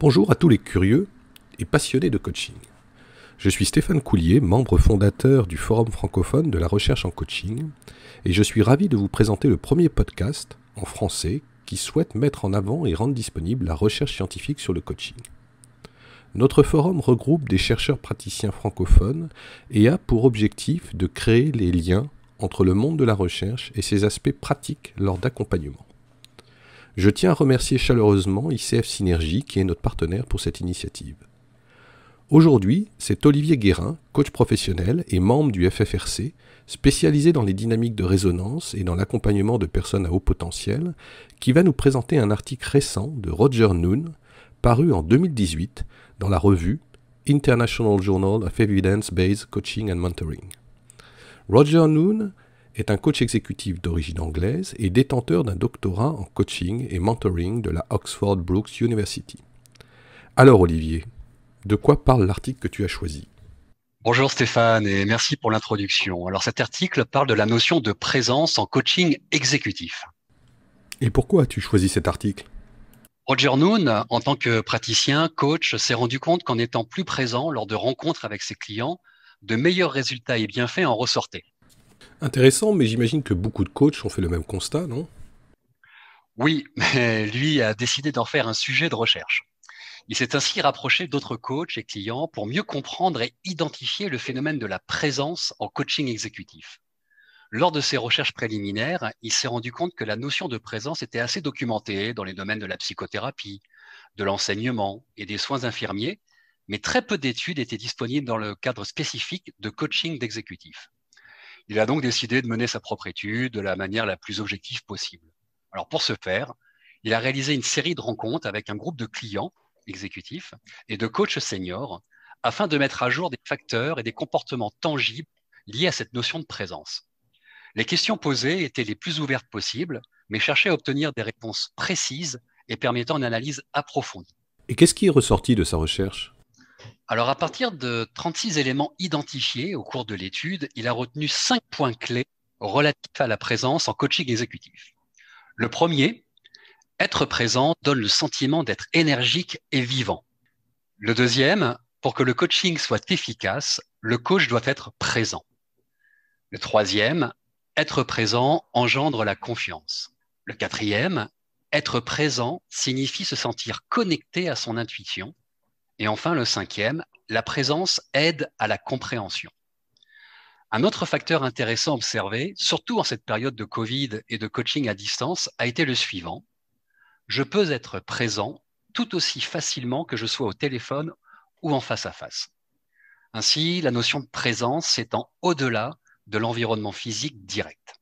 Bonjour à tous les curieux et passionnés de coaching. Je suis Stéphane Coulier, membre fondateur du Forum francophone de la recherche en coaching, et je suis ravi de vous présenter le premier podcast en français qui souhaite mettre en avant et rendre disponible la recherche scientifique sur le coaching. Notre forum regroupe des chercheurs praticiens francophones et a pour objectif de créer les liens entre le monde de la recherche et ses aspects pratiques lors d'accompagnement. Je tiens à remercier chaleureusement ICF Synergie qui est notre partenaire pour cette initiative. Aujourd'hui, c'est Olivier Guérin, coach professionnel et membre du FFRC, spécialisé dans les dynamiques de résonance et dans l'accompagnement de personnes à haut potentiel, qui va nous présenter un article récent de Roger Noone, paru en 2018 dans la revue International Journal of Evidence-Based Coaching and Mentoring. Roger Noone est un coach exécutif d'origine anglaise et détenteur d'un doctorat en coaching et mentoring de la Oxford Brookes University. Alors Olivier, de quoi parle l'article que tu as choisi ? Bonjour Stéphane et merci pour l'introduction. Alors cet article parle de la notion de présence en coaching exécutif. Et pourquoi as-tu choisi cet article ? Roger Noone, en tant que praticien, coach, s'est rendu compte qu'en étant plus présent lors de rencontres avec ses clients, de meilleurs résultats et bienfaits en ressortaient. Intéressant, mais j'imagine que beaucoup de coachs ont fait le même constat, non ? Oui, mais lui a décidé d'en faire un sujet de recherche. Il s'est ainsi rapproché d'autres coachs et clients pour mieux comprendre et identifier le phénomène de la présence en coaching exécutif. Lors de ses recherches préliminaires, il s'est rendu compte que la notion de présence était assez documentée dans les domaines de la psychothérapie, de l'enseignement et des soins infirmiers, mais très peu d'études étaient disponibles dans le cadre spécifique de coaching d'exécutif. Il a donc décidé de mener sa propre étude de la manière la plus objective possible. Alors pour ce faire, il a réalisé une série de rencontres avec un groupe de clients exécutifs et de coachs seniors afin de mettre à jour des facteurs et des comportements tangibles liés à cette notion de présence. Les questions posées étaient les plus ouvertes possibles, mais cherchaient à obtenir des réponses précises et permettant une analyse approfondie. Et qu'est-ce qui est ressorti de sa recherche ? Alors, à partir de 36 éléments identifiés au cours de l'étude, il a retenu 5 points clés relatifs à la présence en coaching exécutif. Le premier, être présent donne le sentiment d'être énergique et vivant. Le deuxième, pour que le coaching soit efficace, le coach doit être présent. Le troisième, être présent engendre la confiance. Le quatrième, être présent signifie se sentir connecté à son intuition. Et enfin, le cinquième, la présence aide à la compréhension. Un autre facteur intéressant observé, surtout en cette période de Covid et de coaching à distance, a été le suivant. Je peux être présent tout aussi facilement que je sois au téléphone ou en face à face. Ainsi, la notion de présence s'étend au-delà de l'environnement physique direct.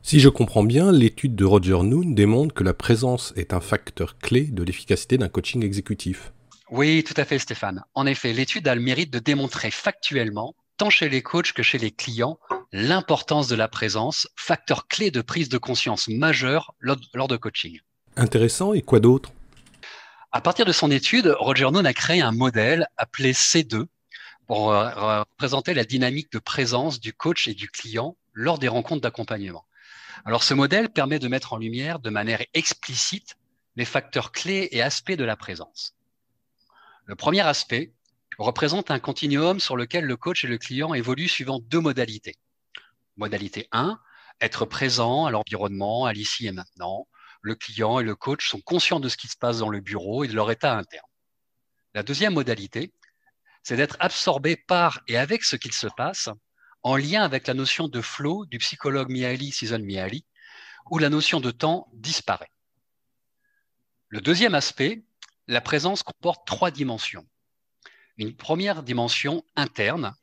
Si je comprends bien, l'étude de Roger Noone démontre que la présence est un facteur clé de l'efficacité d'un coaching exécutif. Oui, tout à fait, Stéphane. En effet, l'étude a le mérite de démontrer factuellement, tant chez les coachs que chez les clients, l'importance de la présence, facteur clé de prise de conscience majeure lors de coaching. Intéressant, et quoi d'autre ? À partir de son étude, Roger Noone a créé un modèle appelé C2 pour représenter la dynamique de présence du coach et du client lors des rencontres d'accompagnement. Alors, ce modèle permet de mettre en lumière de manière explicite les facteurs clés et aspects de la présence. Le premier aspect représente un continuum sur lequel le coach et le client évoluent suivant 2 modalités. Modalité 1, être présent à l'environnement, à l'ici et maintenant. Le client et le coach sont conscients de ce qui se passe dans le bureau et de leur état interne. La deuxième modalité, c'est d'être absorbé par et avec ce qu'il se passe, en lien avec la notion de flow du psychologue Csikszentmihalyi, où la notion de temps disparaît. Le deuxième aspect, la présence comporte 3 dimensions. Une première dimension interne,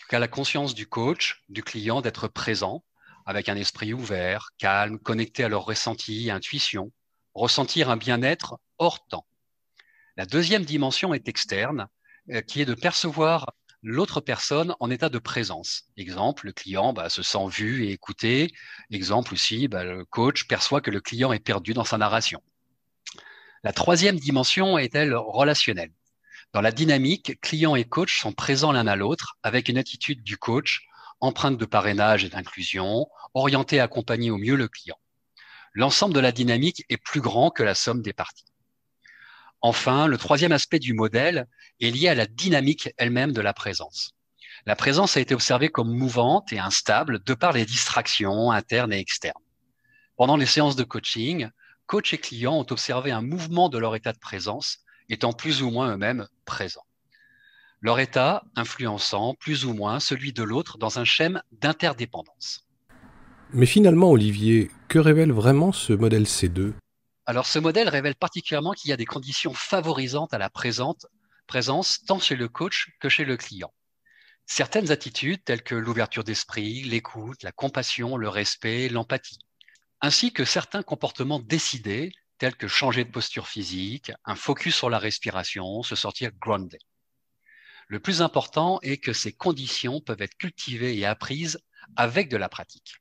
qui a la conscience du coach, du client d'être présent, avec un esprit ouvert, calme, connecté à leurs ressentis et intuitions, ressentir un bien-être hors temps. La deuxième dimension est externe, qui est de percevoir l'autre personne en état de présence. Exemple, le client se sent vu et écouté. Exemple aussi, le coach perçoit que le client est perdu dans sa narration. La troisième dimension est-elle relationnelle. Dans la dynamique, client et coach sont présents l'un à l'autre avec une attitude du coach, empreinte de parrainage et d'inclusion, orientée à accompagner au mieux le client. L'ensemble de la dynamique est plus grand que la somme des parties. Enfin, le troisième aspect du modèle est lié à la dynamique elle-même de la présence. La présence a été observée comme mouvante et instable de par les distractions internes et externes. Pendant les séances de coaching, coach et client ont observé un mouvement de leur état de présence, étant plus ou moins eux-mêmes présents. Leur état influençant plus ou moins celui de l'autre dans un schème d'interdépendance. Mais finalement, Olivier, que révèle vraiment ce modèle C2 ? Alors, ce modèle révèle particulièrement qu'il y a des conditions favorisantes à la présence tant chez le coach que chez le client. Certaines attitudes telles que l'ouverture d'esprit, l'écoute, la compassion, le respect, l'empathie, ainsi que certains comportements décidés tels que changer de posture physique, un focus sur la respiration, se sentir grounded. Le plus important est que ces conditions peuvent être cultivées et apprises avec de la pratique.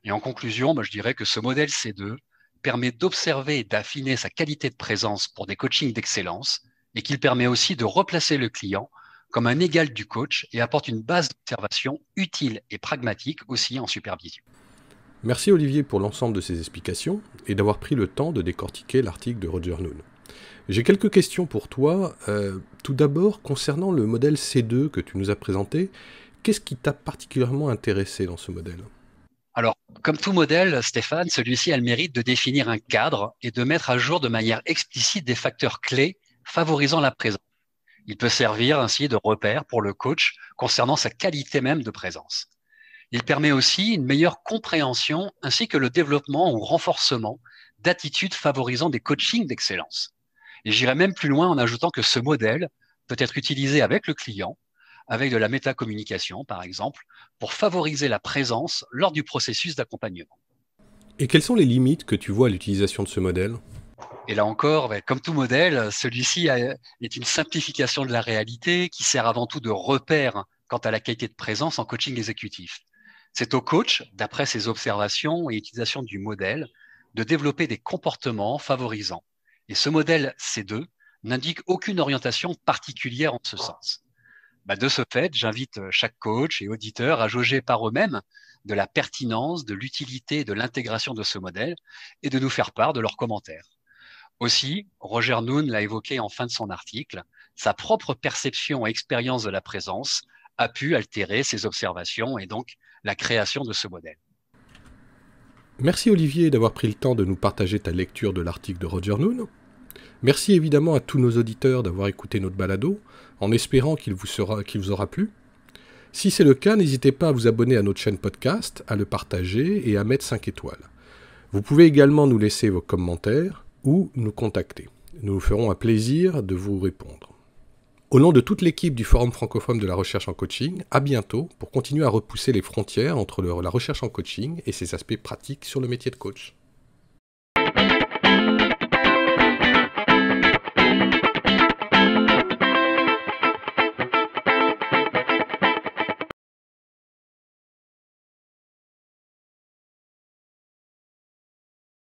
Et en conclusion, je dirais que ce modèle C2 permet d'observer et d'affiner sa qualité de présence pour des coachings d'excellence et qu'il permet aussi de replacer le client comme un égal du coach et apporte une base d'observation utile et pragmatique aussi en supervision. Merci Olivier pour l'ensemble de ces explications et d'avoir pris le temps de décortiquer l'article de Roger Noon. J'ai quelques questions pour toi. Tout d'abord, concernant le modèle C2 que tu nous as présenté, qu'est-ce qui t'a particulièrement intéressé dans ce modèle ? Alors, comme tout modèle, Stéphane, celui-ci a le mérite de définir un cadre et de mettre à jour de manière explicite des facteurs clés favorisant la présence. Il peut servir ainsi de repère pour le coach concernant sa qualité même de présence. Il permet aussi une meilleure compréhension ainsi que le développement ou renforcement d'attitudes favorisant des coachings d'excellence. Et j'irai même plus loin en ajoutant que ce modèle peut être utilisé avec le client, avec de la métacommunication par exemple, pour favoriser la présence lors du processus d'accompagnement. Et quelles sont les limites que tu vois à l'utilisation de ce modèle ? Et là encore, comme tout modèle, celui-ci est une simplification de la réalité qui sert avant tout de repère quant à la qualité de présence en coaching exécutif. C'est au coach, d'après ses observations et utilisation du modèle, de développer des comportements favorisants. Et ce modèle C2 n'indique aucune orientation particulière en ce sens. De ce fait, j'invite chaque coach et auditeur à jauger par eux-mêmes de la pertinence, de l'utilité et de l'intégration de ce modèle et de nous faire part de leurs commentaires. Aussi, Roger Noon l'a évoqué en fin de son article, sa propre perception et expérience de la présence a pu altérer ses observations et donc la création de ce modèle. Merci Olivier d'avoir pris le temps de nous partager ta lecture de l'article de Roger Noon. Merci évidemment à tous nos auditeurs d'avoir écouté notre balado, en espérant qu'il vous aura plu. Si c'est le cas, n'hésitez pas à vous abonner à notre chaîne podcast, à le partager et à mettre 5 étoiles. Vous pouvez également nous laisser vos commentaires ou nous contacter. Nous nous ferons un plaisir de vous répondre. Au nom de toute l'équipe du Forum francophone de la recherche en coaching, à bientôt pour continuer à repousser les frontières entre la recherche en coaching et ses aspects pratiques sur le métier de coach.